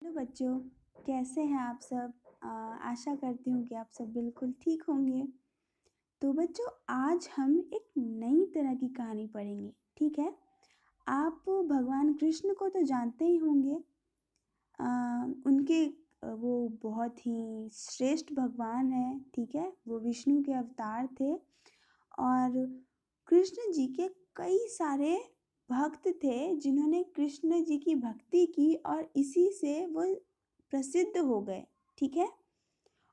Hello बच्चों, कैसे हैं आप सब? आशा करती हूँ कि आप सब बिल्कुल ठीक होंगे। तो बच्चों, आज हम एक नई तरह की कहानी पढ़ेंगे, ठीक है? आप भगवान कृष्ण को तो जानते ही होंगे। अ, उनके वो बहुत ही श्रेष्ठ भगवान हैं, ठीक है? वो विष्णु के अवतार थे और कृष्ण जी के कई सारे भक्त थे जिन्होंने कृष्ण जी की भक्ति की और इसी से वो प्रसिद्ध हो गए, ठीक है?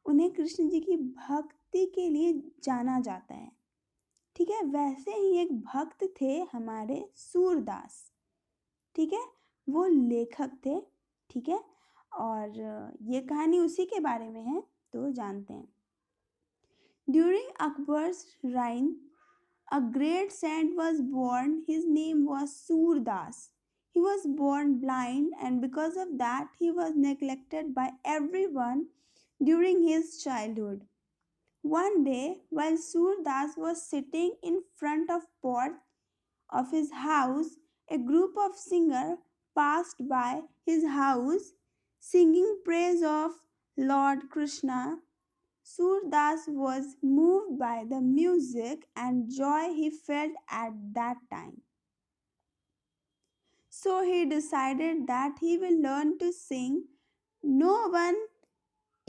उन्हें कृष्ण जी की भक्ति के लिए जाना जाता है, ठीक है? वैसे ही एक भक्त थे हमारे सूरदास, ठीक है? वो लेखक थे, ठीक है? और ये कहानी उसी के बारे में है, तो जानते हैं। During Akbar's reign, a great saint was born. His name was Surdas. He was born blind, and because of that, he was neglected by everyone during his childhood. One day, while Surdas was sitting in front of porch of his house, a group of singers passed by his house singing praise of Lord Krishna. Surdas was moved by the music and joy he felt at that time. So he decided that he will learn to sing. No one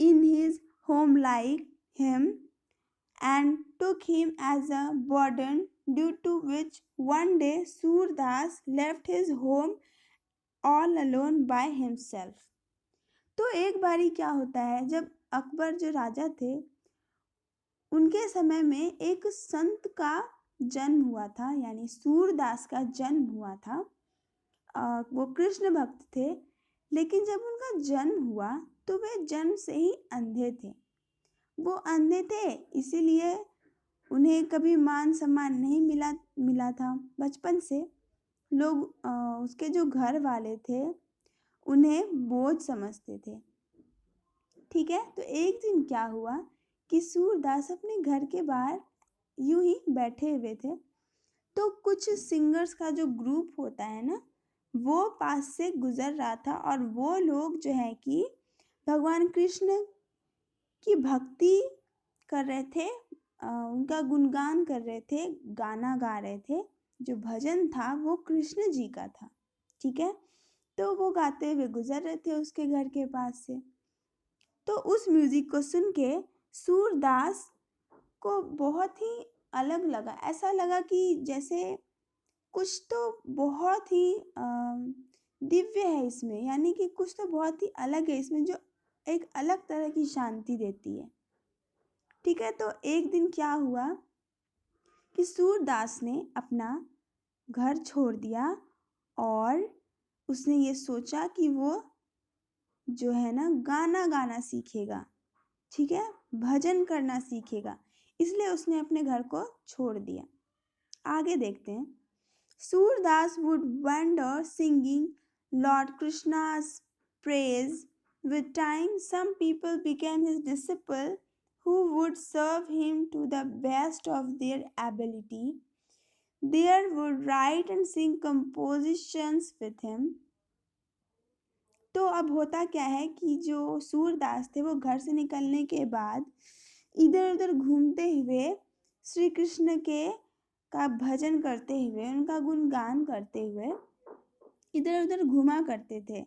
in his home liked him and took him as a burden, due to which one day Surdas left his home all alone by himself. तो एक बारी क्या होता है, जब अकबर जो राजा थे उनके समय में एक संत का जन्म हुआ था, यानी सूरदास का जन्म हुआ था। वो कृष्ण भक्त थे, लेकिन जब उनका जन्म हुआ तो वे जन्म से ही अंधे थे। वो अंधे थे, इसीलिए उन्हें कभी मान सम्मान नहीं मिला था। बचपन से लोग उसके जो घर वाले थे उन्हें बोझ समझते थे, ठीक है? तो एक दिन क्या हुआ कि सूरदास अपने घर के बाहर यूं ही बैठे हुए थे, तो कुछ सिंगर्स का जो ग्रुप होता है ना, वो पास से गुजर रहा था और वो लोग जो है कि भगवान कृष्ण की भक्ति कर रहे थे, उनका गुणगान कर रहे थे, गाना गा रहे थे। जो भजन था वो कृष्ण जी का था, ठीक है? तो वो गाते हुए गुजर रहे थे उसके घर के पास से। तो उस म्यूजिक को सुन के सूरदास को बहुत ही अलग लगा। ऐसा लगा कि जैसे कुछ तो बहुत ही दिव्य है इसमें, यानी कि कुछ तो बहुत ही अलग है इसमें, जो एक अलग तरह की शांति देती है, ठीक है? तो एक दिन क्या हुआ कि सूरदास ने अपना घर छोड़ दिया और उसने ये सोचा कि वो जो है ना गाना गाना सीखेगा, ठीक है? भजन करना सीखेगा, इसलिए उसने अपने घर को छोड़ दिया। आगे देखते हैं। Surdas would wander singing Lord Krishna's praise. With time, some people became his disciples who would serve him to the best of their ability. They would write and sing compositions with him. तो अब होता क्या है कि जो सूरदास थे वो घर से निकलने के बाद इधर उधर घूमते हुए श्री कृष्ण के का भजन करते हुए, उनका गुणगान करते हुए इधर उधर घूमा करते थे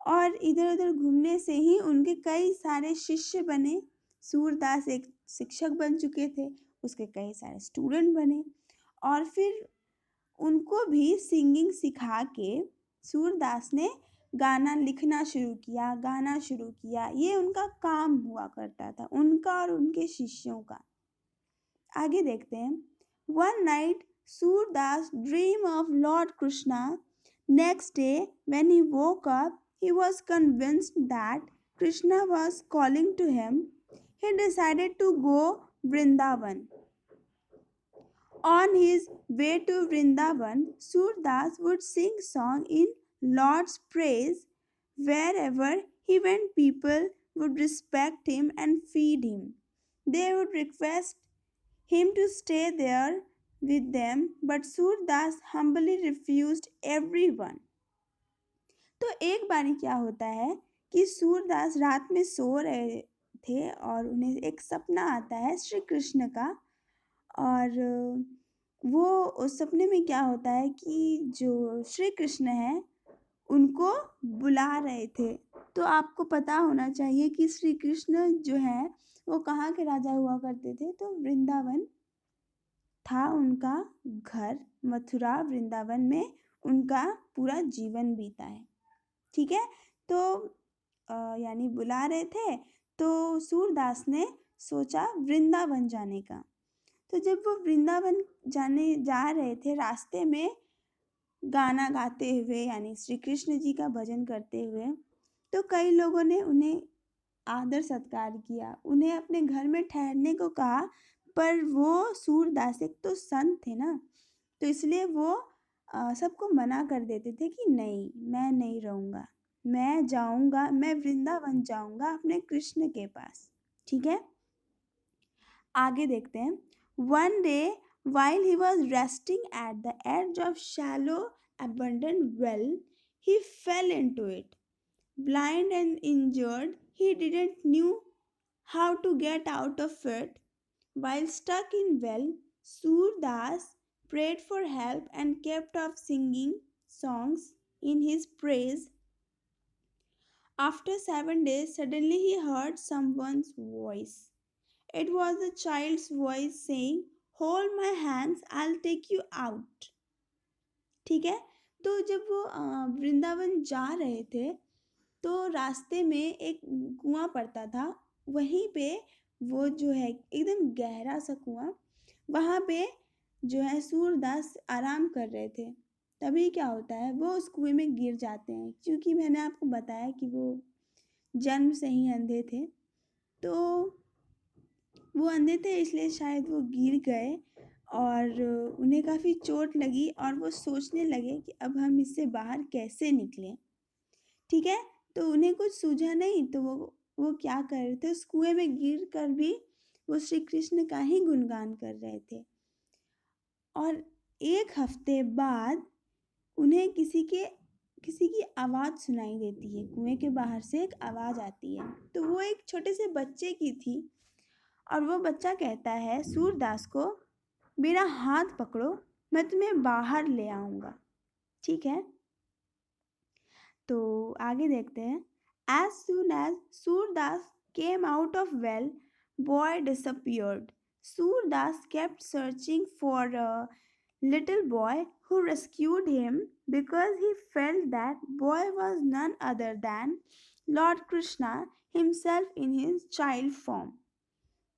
और इधर उधर घूमने से ही उनके कई सारे शिष्य बने। सूरदास एक शिक्षक बन चुके थे, उसके कई सारे स्टूडेंट बने और फिर उनको भी सिंगिंग सिखा के सूरदास ने गाना लिखना शुरू किया, गाना शुरू किया। ये उनका काम हुआ करता था, उनका और उनके शिष्यों का। आगे देखते हैं। One night, Surdas dreamed of Lord Krishna. Next day, when he woke up, he was convinced that Krishna was calling to him. He decided to go Vrindavan. On his way to Vrindavan, Surdas would sing song in Lord's praise. Wherever he went, people would respect him and feed him. They would request him to stay there with them, but Surdas humbly refused everyone. तो एक बारी क्या होता है कि सूरदास रात में सो रहे थे और उन्हें एक सपना आता है श्री कृष्ण का। और वो उस सपने में क्या होता है कि जो श्री कृष्ण है उनको बुला रहे थे। तो आपको पता होना चाहिए कि श्री कृष्ण जो है वो कहाँ के राजा हुआ करते थे, तो वृंदावन था उनका घर। मथुरा वृंदावन में उनका पूरा जीवन बीता है। ठीक है, तो यानी बुला रहे थे तो सूरदास ने सोचा वृंदावन जाने का। तो जब वो वृंदावन जाने जा रहे थे, रास्ते में गाना गाते हुए यानी श्री कृष्ण जी का भजन करते हुए, तो कई लोगों ने उन्हें आदर सत्कार किया, उन्हें अपने घर में ठहरने को कहा। पर वो सूरदास एक तो संत थे ना, तो इसलिए वो सबको मना कर देते थे कि नहीं, मैं नहीं रहूँगा, मैं जाऊँगा, मैं वृंदावन जाऊँगा अपने कृष्ण के पास। ठीक है, आगे देखते हैं। One day while he was resting at the edge of shallow abandoned well, he fell into it. Blind and injured, he didn't knew how to get out of it. While stuck in well, Surdas prayed for help and kept off singing songs in his praise. After 7 days, suddenly he heard someone's voice. It was a child's voice saying, "Hold my hands, I'll take you out." ठीक है, तो जब वो वृंदावन जा रहे थे तो रास्ते में एक कुआं पड़ता था। वहीं पे वो जो है एकदम गहरा सा कुआं, वहाँ पे जो है सूरदास आराम कर रहे थे। तभी क्या होता है, वो उस कुएं में गिर जाते हैं। क्योंकि मैंने आपको बताया कि वो जन्म से ही अंधे थे, तो वो अंधे थे इसलिए शायद वो गिर गए और उन्हें काफ़ी चोट लगी और वो सोचने लगे कि अब हम इससे बाहर कैसे निकलें। ठीक है, तो उन्हें कुछ सूझा नहीं, तो वो क्या कर रहे थे, उस कुएं में गिर कर भी वो श्री कृष्ण का ही गुणगान कर रहे थे। और एक हफ्ते बाद उन्हें किसी की आवाज़ सुनाई देती है। कुएं के बाहर से एक आवाज़ आती है, तो वो एक छोटे से बच्चे की थी। और वो बच्चा कहता है सूरदास को, मेरा हाथ पकड़ो, मैं तुम्हें बाहर ले आऊँगा। ठीक है, तो आगे देखते हैं। As soon as Surdas came out of well, boy disappeared. Surdas kept searching for a little boy who rescued him because he felt that boy was none other than Lord Krishna himself in his child form.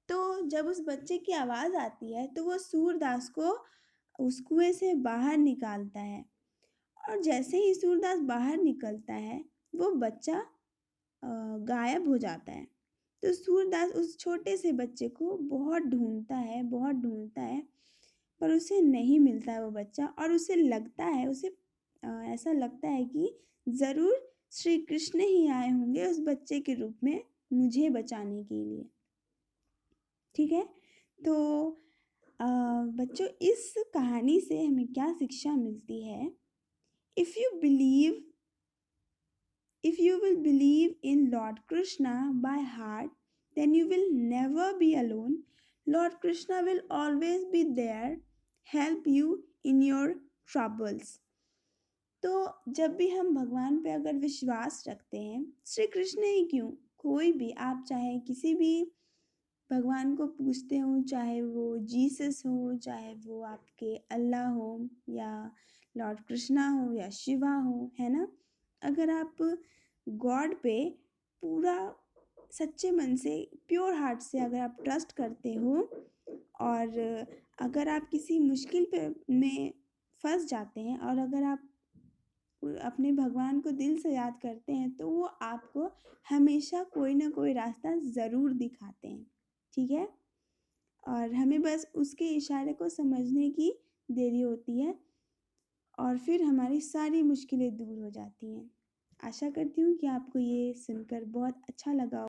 तो जब उस बच्चे की आवाज़ आती है तो वो सूरदास को उस कुएं से बाहर निकालता है। और जैसे ही सूरदास बाहर निकलता है वो बच्चा गायब हो जाता है। तो सूरदास उस छोटे से बच्चे को बहुत ढूंढता है, पर उसे नहीं मिलता है वो बच्चा। और उसे ऐसा लगता है कि ज़रूर श्री कृष्ण ही आए होंगे उस बच्चे के रूप में मुझे बचाने के लिए। ठीक है, तो बच्चों इस कहानी से हमें क्या शिक्षा मिलती है? If you will believe in Lord Krishna by heart, then you will never be alone. Lord Krishna will always be there, help you in your troubles. तो जब भी हम भगवान पे अगर विश्वास रखते हैं, श्री कृष्ण ही क्यों, कोई भी, आप चाहे किसी भी भगवान को पूछते हो, चाहे वो जीसस हो, चाहे वो आपके अल्लाह हो, या लॉर्ड कृष्णा हो, या शिवा हो, है ना। अगर आप गॉड पे पूरा सच्चे मन से, प्योर हार्ट से अगर आप ट्रस्ट करते हो और अगर आप किसी मुश्किल में फंस जाते हैं और अगर आप अपने भगवान को दिल से याद करते हैं, तो वो आपको हमेशा कोई ना कोई रास्ता ज़रूर दिखाते हैं। ठीक है, और हमें बस उसके इशारे को समझने की देरी होती है और फिर हमारी सारी मुश्किलें दूर हो जाती हैं। आशा करती हूँ कि आपको ये सुनकर बहुत अच्छा लगा।